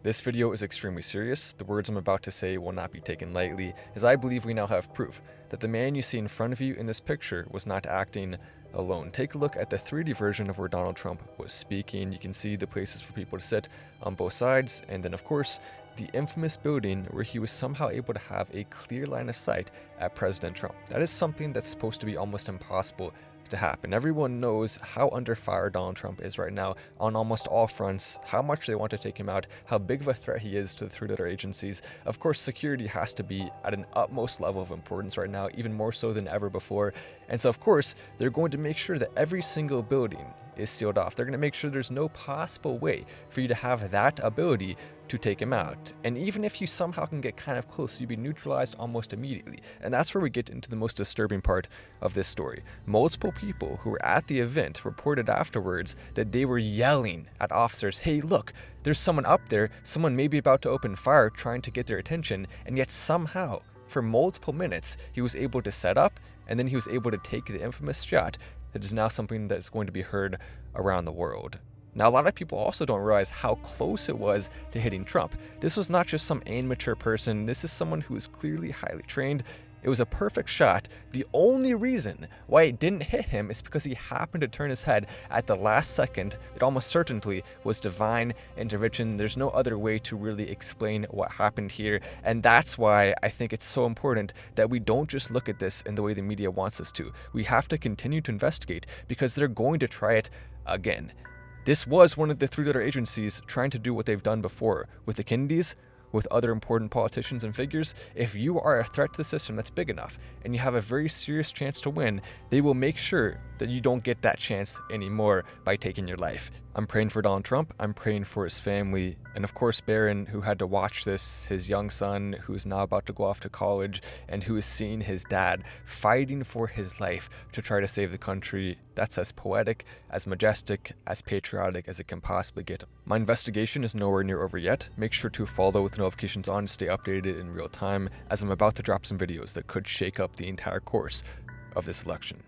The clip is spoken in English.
This video is extremely serious. The words I'm about to say will not be taken lightly, as I believe we now have proof that the man you see in front of you in this picture was not acting alone. Take a look at the 3D version of where Donald Trump was speaking. You can see the places for people to sit on both sides, and then of course, the infamous building where he was somehow able to have a clear line of sight at President Trump. That is something that's supposed to be almost impossible to happen. Everyone knows how under fire Donald Trump is right now on almost all fronts, how much they want to take him out, how big of a threat he is to the three-letter agencies. Of course, security has to be at an utmost level of importance right now, even more so than ever before. And so, of course, they're going to make sure that every single building is sealed off. They're going to make sure there's no possible way for you to have that ability to take him out. And even if you somehow can get kind of close, you'd be neutralized almost immediately. And that's where we get into the most disturbing part of this story. Multiple people who were at the event reported afterwards that they were yelling at officers, "Hey, look, there's someone up there, someone may be about to open fire, trying to get their attention," and yet somehow, for multiple minutes, he was able to set up, and then he was able to take the infamous shot that is now something that's going to be heard around the world. Now, a lot of people also don't realize how close it was to hitting Trump. This was not just some amateur person. This is someone who is clearly highly trained. It was a perfect shot. The only reason why it didn't hit him is because he happened to turn his head at the last second. It almost certainly was divine intervention. There's no other way to really explain what happened here. And that's why I think it's so important that we don't just look at this in the way the media wants us to. We have to continue to investigate because they're going to try it again. This was one of the three-letter agencies trying to do what they've done before with the Kennedys, with other important politicians and figures. If you are a threat to the system that's big enough and you have a very serious chance to win, they will make sure that you don't get that chance anymore by taking your life. I'm praying for Donald Trump, I'm praying for his family, and of course Barron, who had to watch this, his young son who is now about to go off to college and who is seeing his dad fighting for his life to try to save the country. That's as poetic, as majestic, as patriotic as it can possibly get. My investigation is nowhere near over yet. Make sure to follow with notifications on to stay updated in real time, as I'm about to drop some videos that could shake up the entire course of this election.